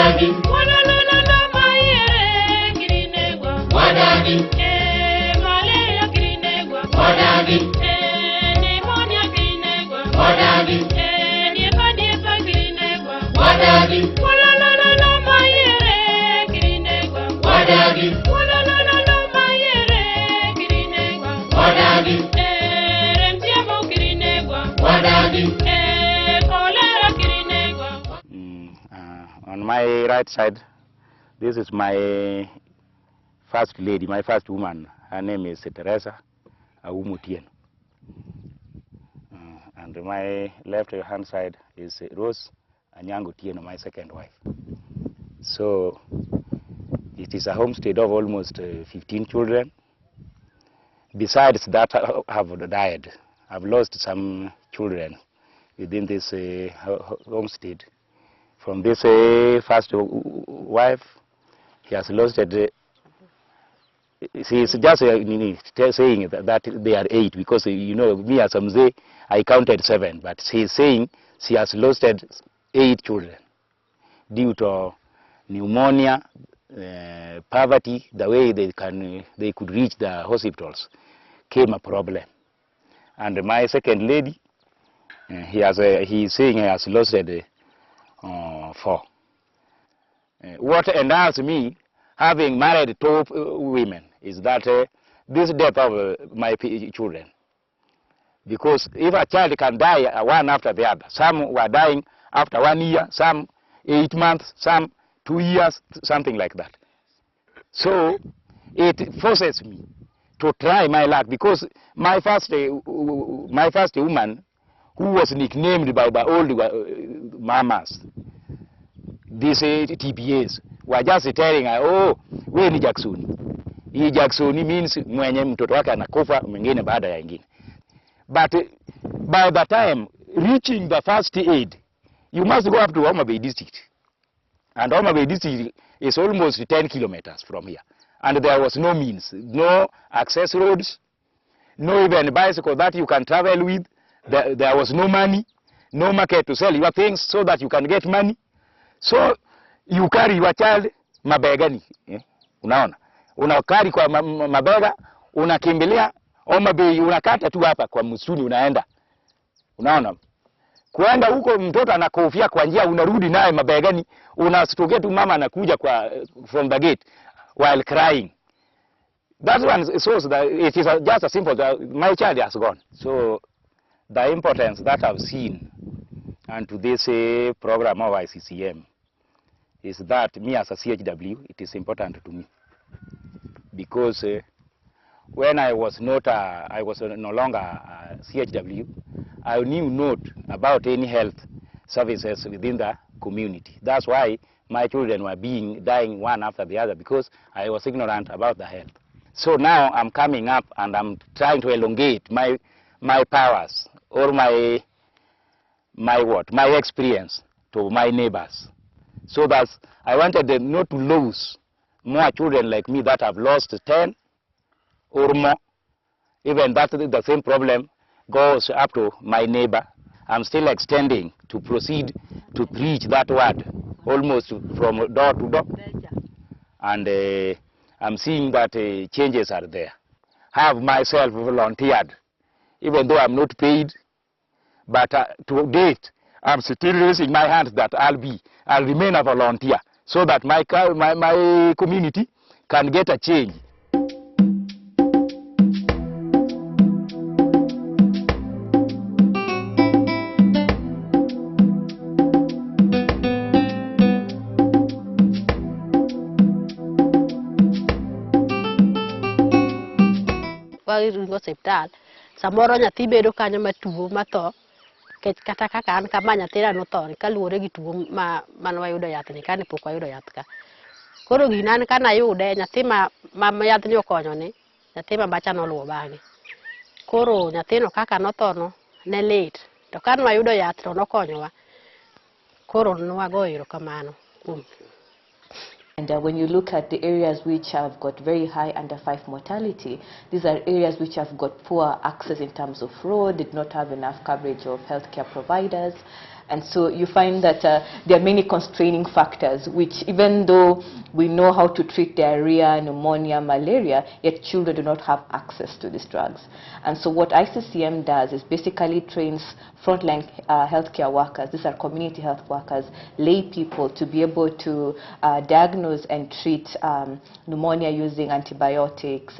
Wadadi. Walalala mayere kirinegwa. Wadadi. Malaria kirinegwa. Wadadi. Pneumonia kirinegwa. Wadadi. Diepa kirinegwa. Wadadi. Walalala mayere kirinegwa. Wadadi. Walalala mayere kirinegwa. Wadadi. Remtiamo kirinegwa. Wadadi. Cholera kirinegwa. On my right side, this is my first lady, my first woman. Her name is Teresa Aumutien. And my left hand side is Rose Anyango Tieno, my second wife. So it is a homestead of almost 15 children. Besides that, I have died. I've lost some children within this homestead. From this first wife, he has lost it. She is just saying that they are 8 because, you know, me as Amze, I counted 7, but she is saying she has lost 8 children due to pneumonia, poverty. The way they could reach the hospitals came a problem. And my second lady, he is saying he has lost 4. What endows me, having married 2 women, is that this death of my children. Because if a child can die one after the other, some were dying after 1 year, some 8 months, some 2 years, something like that. So it forces me to try my luck, because my first woman, who was nicknamed by the old mamas, these TPAs, were just telling her, oh, we ni Jacksoni. Hii Jacksoni means mwenye mtoto wake anakufa mwingine baada ya ingine. But by the time reaching the first aid, you must go up to Homa Bay district. And Homa Bay district is almost 10 kilometers from here. And there was no means, no access roads, no even bicycle that you can travel with. There was no money, no market to sell your things so that you can get money. So you carry your child mabegani. Unaona? Unakari kwa mabega, unakimbilia Homa Bay, unakata tu hapa kwa msituni unaenda. Unaona? Kuenda huko mtoto anakofia kwa njia, unarudi naye mabegani, unasitokea tu mama anakuja from the gate while crying. That one shows that it is just a simple, my child has gone. So the importance that I've seen and to this program of iCCM is that me as a CHW, it is important to me. Because when I was no longer a CHW, I knew not about any health services within the community. That's why my children were dying one after the other, because I was ignorant about the health. So now I'm coming up and I'm trying to elongate my powers or my experience to my neighbors. So that I wanted them not to lose more children like me that have lost 10 or more. Even that the same problem goes up to my neighbor. I'm still extending to proceed to preach that word almost from door to door. And I'm seeing that changes are there. I have myself volunteered, even though I'm not paid, but to date, I'm still raising my hand that I'll remain a volunteer so that my community can get a change. Hospital samoro nyathi bedo kanyo matuo matho kata kaka an kama nyathina notho kaluwore gi tuo manwayudo yath ni kane pok wayudo yath ka. Koro gina an kana yude nyathi ma yath ni okonyo ni, nyathi ma bacha noluwo bang'e. Koro nyathino kaka notho no ne lit, to ka nwayudo yath to nokonyowa. Koro nwago erokamano kuom. And when you look at the areas which have got very high under 5 mortality, these are areas which have got poor access in terms of road, did not have enough coverage of healthcare providers, And so you find that there are many constraining factors, which even though we know how to treat diarrhea, pneumonia, malaria, yet children do not have access to these drugs. And so what iCCM does is basically trains frontline healthcare workers, these are community health workers, lay people, to be able to diagnose and treat pneumonia using antibiotics,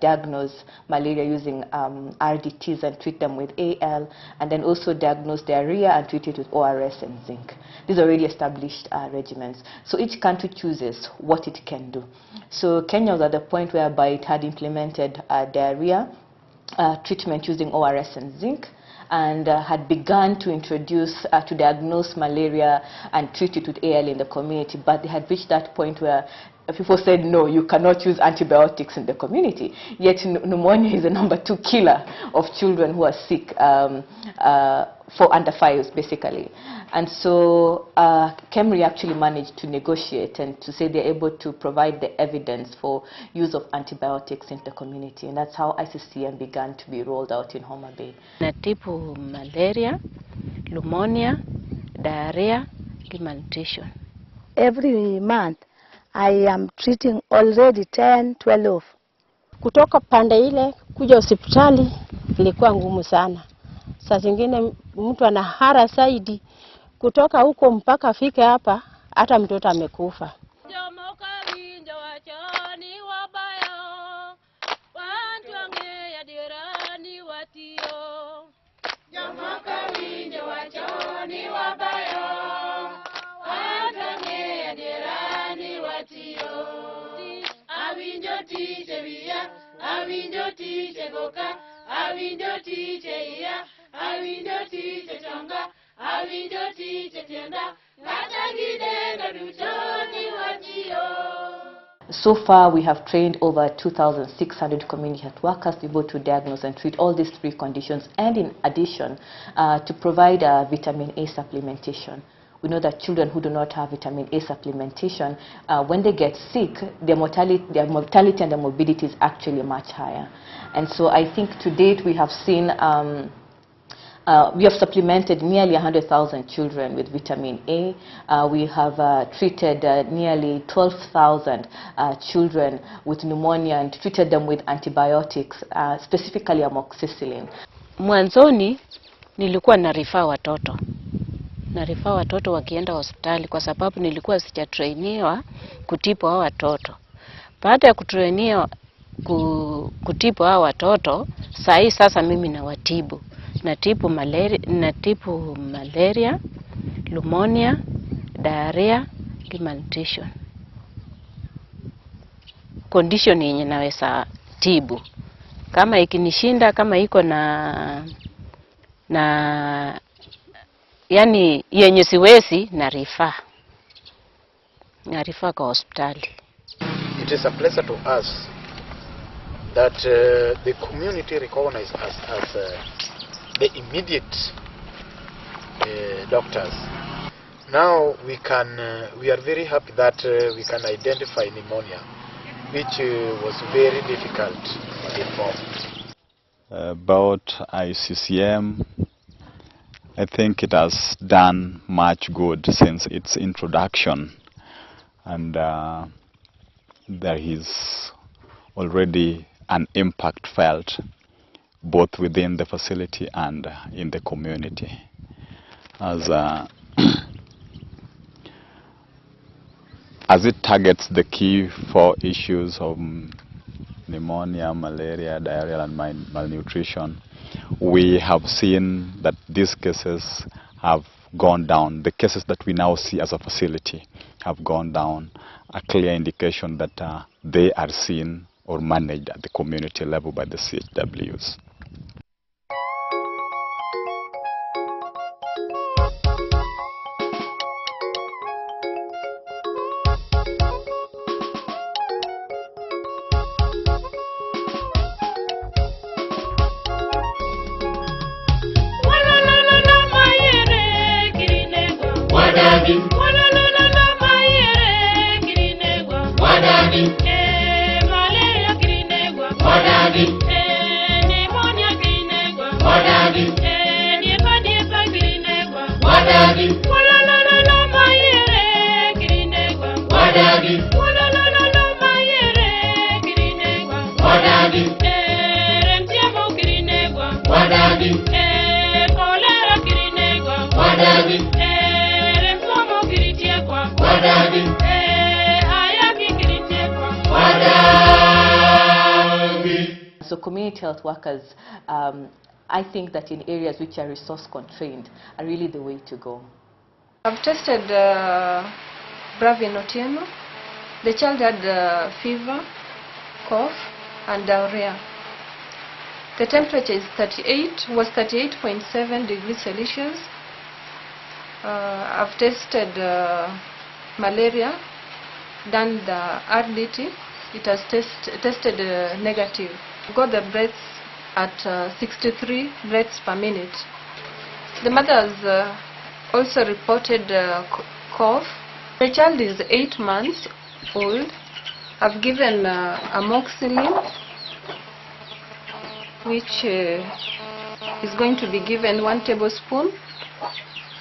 diagnose malaria using RDTs and treat them with AL, and then also diagnose diarrhea and treat it with ORS and zinc. These are already established regimens. So each country chooses what it can do. So Kenya was at the point whereby it had implemented diarrhea treatment using ORS and zinc, and had begun to introduce, to diagnose malaria and treat it with AL in the community. But they had reached that point where people said, no, you cannot use antibiotics in the community. Yet pneumonia is the #2 killer of children who are sick for under 5s, basically. And so KEMRI actually managed to negotiate and to say they're able to provide the evidence for use of antibiotics in the community. And that's how iCCM began to be rolled out in Homa Bay. Natibu malaria, pneumonia, diarrhea, malnutrition. Every month I am treating already 10, 12. Kutoka pande ile kuja hospitali ilikuwa ngumu sana. Saa zingine mtu anahara zaidi, kutoka huko mpaka afike hapa hata mtoto amekufa. So far, we have trained over 2,600 community health workers to be able to diagnose and treat all these 3 conditions, and in addition, to provide vitamin A supplementation. We know that children who do not have vitamin A supplementation, when they get sick, their mortality and their morbidity is actually much higher. And so I think to date we have seen, we have supplemented nearly 100,000 children with vitamin A. We have treated nearly 12,000 children with pneumonia and treated them with antibiotics, specifically amoxicillin. Mwanzoni nilikuwa narifaa watoto. Narifaa watoto wakienda hospitali kwa sababu nilikuwa sijatrainiwa kutibu hao watoto. Baada ya kutrainiwa kutibu hao watoto, sasa mimi nawatibu. Natibu malaria, pneumonia, diarrhea, malnutrition. Condition yenye naweza tibu. Kama ikinishinda, kama iko na yani yenye siwezi, narifaa kwa hospitali. It is a pleasure to us that the community recognizes us as the immediate doctors. Now we are very happy that we can identify pneumonia, which was very difficult before. About iCCM, I think it has done much good since its introduction, and there is already an impact felt both within the facility and in the community. As it targets the key 4 issues of pneumonia, malaria, diarrhea, and malnutrition, we have seen that these cases have gone down. The cases that we now see as a facility have gone down, a clear indication that they are seen or managed at the community level by the CHWs. Wadani Wolololo mayere kirinegwa. Wolololo mayere kirinegwa. Remtiamo kirinegwa. Kolera kirinegwa. Remfomo kiritiekwa. Ayaki kiritiekwa. So community health workers, I think that in areas which are resource constrained are really the way to go. I've tested Bravin Otieno. The child had fever, cough, and diarrhea. The temperature was 38.7 degrees Celsius. I've tested malaria, done the RDT. It has tested negative. Got the breaths at 63 breaths per minute. The mother has also reported cough. The child is 8 months old. I've given amoxicillin, which is going to be given 1 tablespoon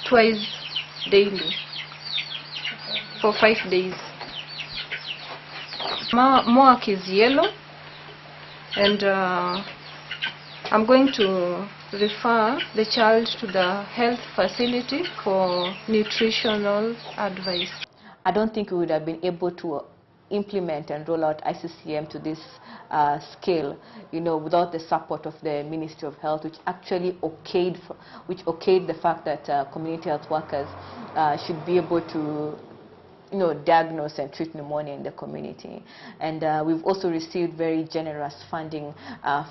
twice daily for 5 days. Mark is yellow, and I'm going to refer the child to the health facility for nutritional advice. I don't think we would have been able to implement and roll out iCCM to this scale, without the support of the Ministry of Health, which actually okayed the fact that community health workers should be able to diagnose and treat pneumonia in the community. And we've also received very generous funding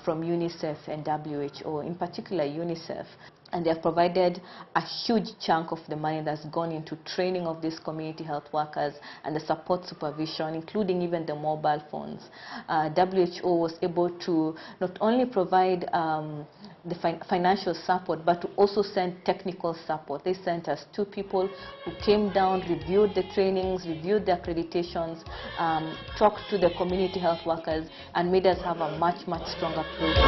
from UNICEF and WHO, in particular UNICEF. And they have provided a huge chunk of the money that's gone into training of these community health workers and the support supervision, including even the mobile phones. WHO was able to not only provide the financial support, but to also send technical support. They sent us 2 people who came down, reviewed the trainings, reviewed the accreditations, talked to the community health workers, and made us have a much, much stronger program.